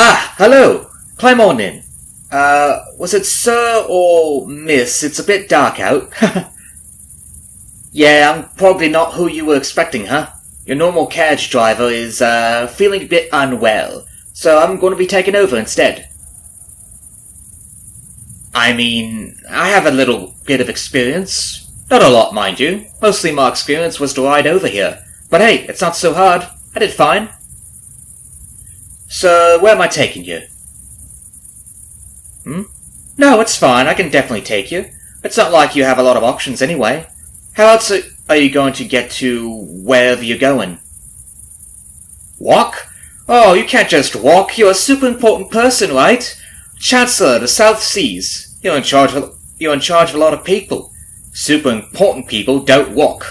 Ah, hello. Climb on in. Was it sir or miss? It's a bit dark out. Yeah, I'm probably not who you were expecting, huh? Your normal carriage driver is, feeling a bit unwell, so I'm going to be taking over instead. I mean, I have a little bit of experience. Not a lot, mind you. Mostly my experience was to ride over here. But hey, it's not so hard. I did fine. So, where am I taking you? No, it's fine. I can definitely take you. It's not like you have a lot of options anyway. How else are you going to get to wherever you're going? Walk? Oh, you can't just walk. You're a super important person, right? Chancellor of the South Seas. You're in charge of a lot of people. Super important people don't walk.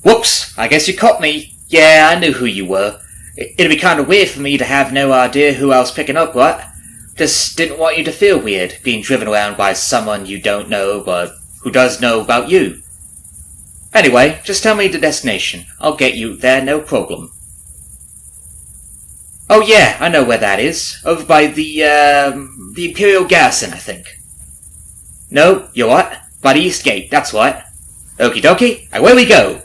Whoops, I guess you caught me. Yeah, I knew who you were. It'd be kind of weird for me to have no idea who I was picking up, what? Just didn't want you to feel weird, being driven around by someone you don't know, but who does know about you. Anyway, just tell me the destination. I'll get you there, no problem. Oh yeah, I know where that is. Over by the Imperial Garrison, I think. No, you're what? By the East Gate, that's what. Okie dokie, away we go!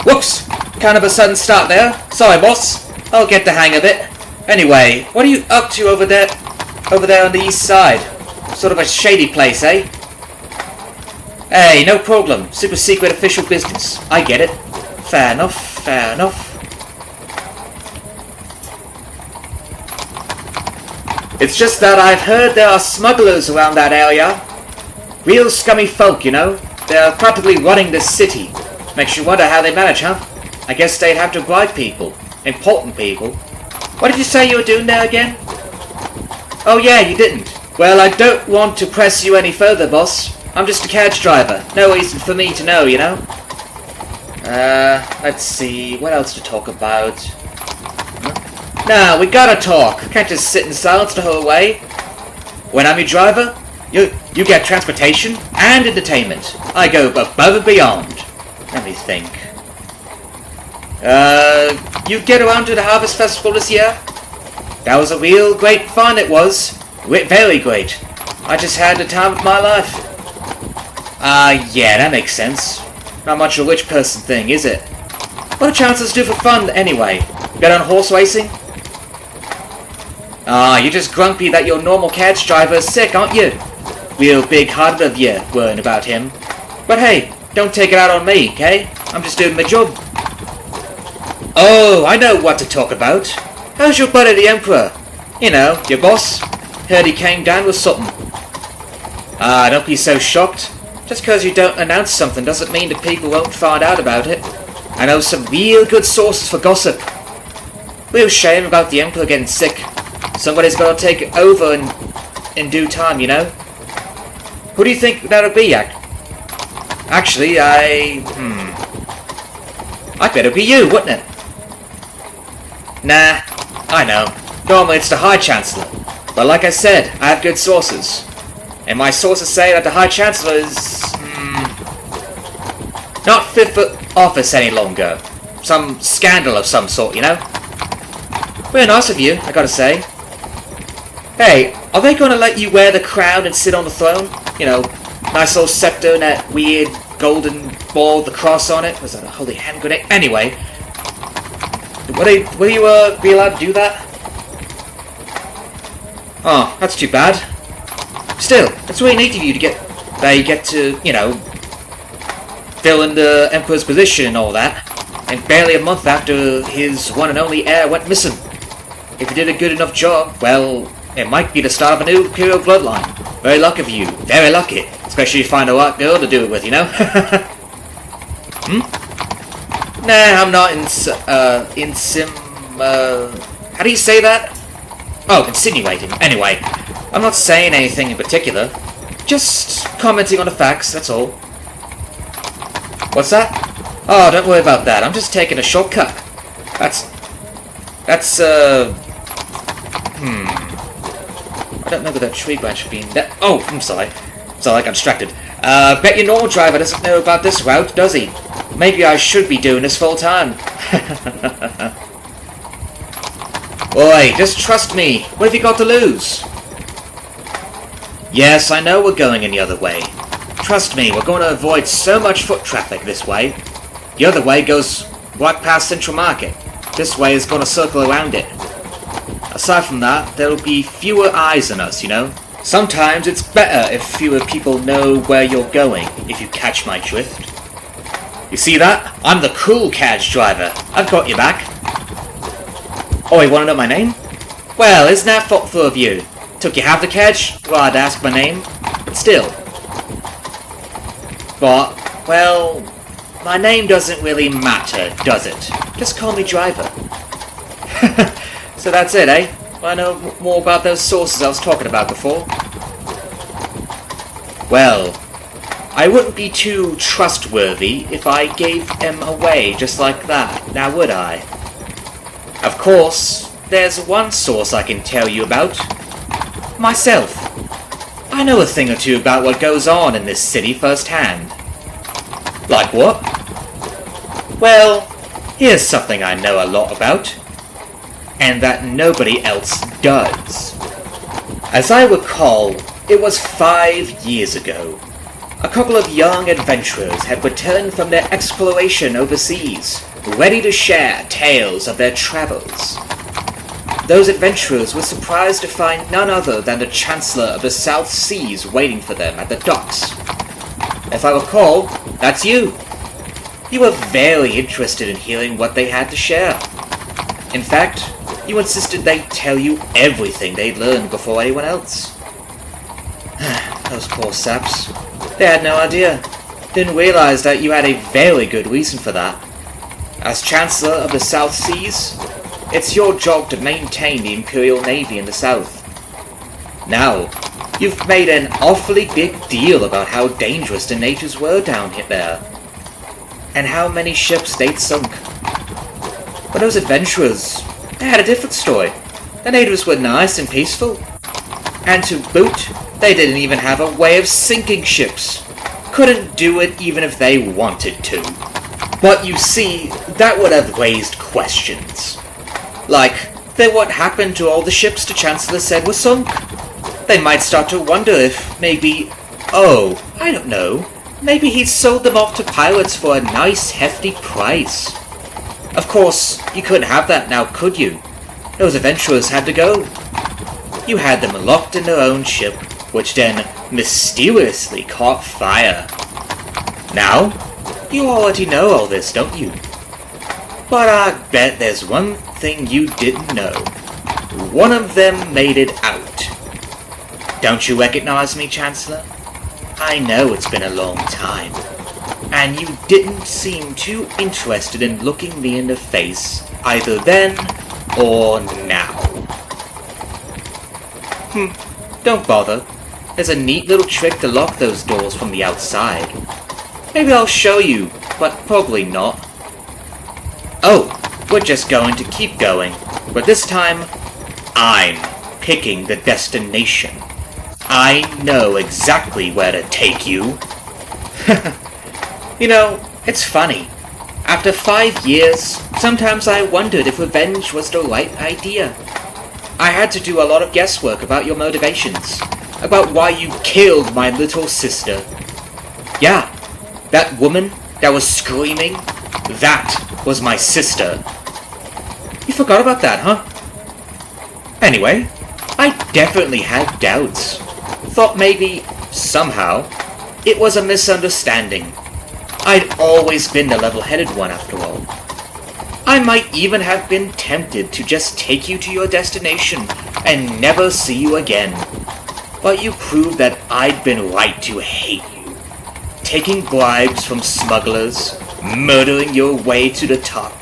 Whoops! Kind of a sudden start there. Sorry, boss. I'll get the hang of it. Anyway, what are you up to over there on the east side? Sort of a shady place, eh? Hey, no problem. Super secret official business. I get it. Fair enough, fair enough. It's just that I've heard there are smugglers around that area. Real scummy folk, you know. They're practically running this city. Makes you wonder how they manage, huh? I guess they'd have to bribe people. Important people. What did you say you were doing there again? Oh yeah, you didn't. Well, I don't want to press you any further, boss. I'm just a carriage driver. No reason for me to know, you know? Let's see. What else to talk about? No, we gotta talk. Can't just sit in silence the whole way. When I'm your driver, you get transportation and entertainment. I go above and beyond. Let me think. You get around to the Harvest Festival this year? That was a real great fun, it was. Very great. I just had the time of my life. Yeah, that makes sense. Not much a rich person thing, is it? What do chancellors do for fun, anyway? Bet on horse racing? You're just grumpy that your normal carriage driver is sick, aren't you? Real big-hearted of you, worrying about him. But hey, don't take it out on me, okay? I'm just doing my job. Oh, I know what to talk about. How's your buddy the Emperor? You know, your boss. Heard he came down with something. Don't be so shocked. Just because you don't announce something doesn't mean that people won't find out about it. I know some real good sources for gossip. Real shame about the Emperor getting sick. Somebody's got to take it over in due time, you know? Who do you think that'll be, Actually, I bet it'd be you, wouldn't it? Nah, I know. Normally it's the High Chancellor. But like I said, I have good sources. And my sources say that the High Chancellor is... not fit for office any longer. Some scandal of some sort, you know? Very nice of you, I gotta say. Hey, are they gonna let you wear the crown and sit on the throne? You know, nice old scepter and that weird golden ball with the cross on it. Was that a holy hand grenade? Anyway. Will you be allowed to do that? Oh, that's too bad. Still, it's really neat of you to get to, you know, fill in the Emperor's position and all that. And barely a month after his one and only heir went missing. If you did a good enough job, well, it might be the start of a new imperial bloodline. Very lucky of you. Very lucky. Especially if you find a right girl to do it with, you know? Nah, I'm not how do you say that? Oh, insinuating. Anyway, I'm not saying anything in particular. Just commenting on the facts, that's all. What's that? Oh, don't worry about that. I'm just taking a shortcut. I don't know where that tree branch should be in that. Oh, I'm sorry. Sorry, I got distracted. Bet your normal driver doesn't know about this route, does he? Maybe I should be doing this full time. Oi, just trust me. What have you got to lose? Yes, I know we're going in the other way. Trust me, we're going to avoid so much foot traffic this way. The other way goes right past Central Market. This way is going to circle around it. Aside from that, there'll be fewer eyes on us, you know? Sometimes it's better if fewer people know where you're going, if you catch my drift. You see that? I'm the cool carriage driver. I've got your back. Oh, you want to know my name? Well, isn't that thoughtful of you? Took you half the carriage? Well, I'd ask my name. But still. But, well, my name doesn't really matter, does it? Just call me Driver. So that's it, eh? I know more about those sources I was talking about before. Well, I wouldn't be too trustworthy if I gave them away just like that, now would I? Of course, there's one source I can tell you about. Myself. I know a thing or two about what goes on in this city firsthand. Like what? Well, here's something I know a lot about, and that nobody else does. As I recall, it was 5 years ago. A couple of young adventurers had returned from their exploration overseas, ready to share tales of their travels. Those adventurers were surprised to find none other than the Chancellor of the South Seas waiting for them at the docks. If I recall, that's you. You were very interested in hearing what they had to share. In fact, you insisted they tell you everything they'd learned before anyone else. Those poor saps. They had no idea. Didn't realize that you had a very good reason for that. As Chancellor of the South Seas, it's your job to maintain the Imperial Navy in the South. Now, you've made an awfully big deal about how dangerous the natives were down there, and how many ships they'd sunk. But those adventurers, they had a different story. The natives were nice and peaceful. And to boot, they didn't even have a way of sinking ships. Couldn't do it even if they wanted to. But you see, that would have raised questions. Like, then what happened to all the ships the Chancellor said were sunk? They might start to wonder if maybe, I don't know, maybe he'd sold them off to pirates for a nice hefty price. Of course, you couldn't have that now, could you? Those adventurers had to go. You had them locked in their own ship, which then mysteriously caught fire. Now, you already know all this, don't you? But I bet there's one thing you didn't know. One of them made it out. Don't you recognize me, Chancellor? I know it's been a long time, and you didn't seem too interested in looking me in the face, either then or now. Don't bother. There's a neat little trick to lock those doors from the outside. Maybe I'll show you, but probably not. Oh, we're just going to keep going, but this time, I'm picking the destination. I know exactly where to take you. You know, it's funny. After 5 years, sometimes I wondered if revenge was the right idea. I had to do a lot of guesswork about your motivations, about why you killed my little sister. Yeah, that woman that was screaming, that was my sister. You forgot about that, huh? Anyway, I definitely had doubts. Thought maybe, somehow, it was a misunderstanding. I'd always been the level-headed one after all. I might even have been tempted to just take you to your destination and never see you again. But you proved that I'd been right to hate you. Taking bribes from smugglers, murdering your way to the top.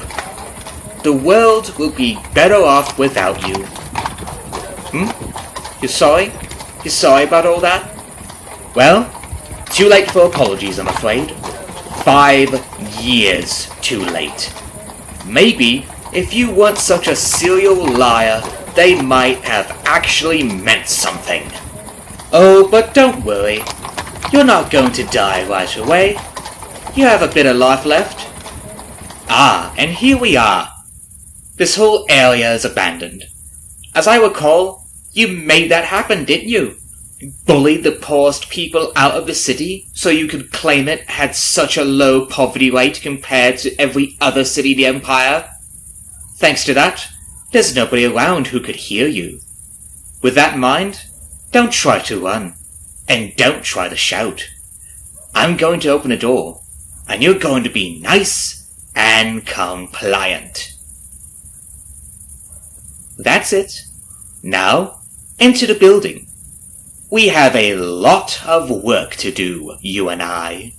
The world will be better off without you. You're sorry? You're sorry about all that? Well, too late for apologies, I'm afraid. 5 years too late. Maybe, if you weren't such a serial liar, they might have actually meant something. Oh, but don't worry. You're not going to die right away. You have a bit of life left. Ah, and here we are. This whole area is abandoned. As I recall, you made that happen, didn't you? Bullied the poorest people out of the city so you could claim it had such a low poverty rate compared to every other city in the Empire. Thanks to that, there's nobody around who could hear you. With that in mind, don't try to run, and don't try to shout. I'm going to open a door, and you're going to be nice and compliant. That's it. Now, enter the building. We have a lot of work to do, you and I.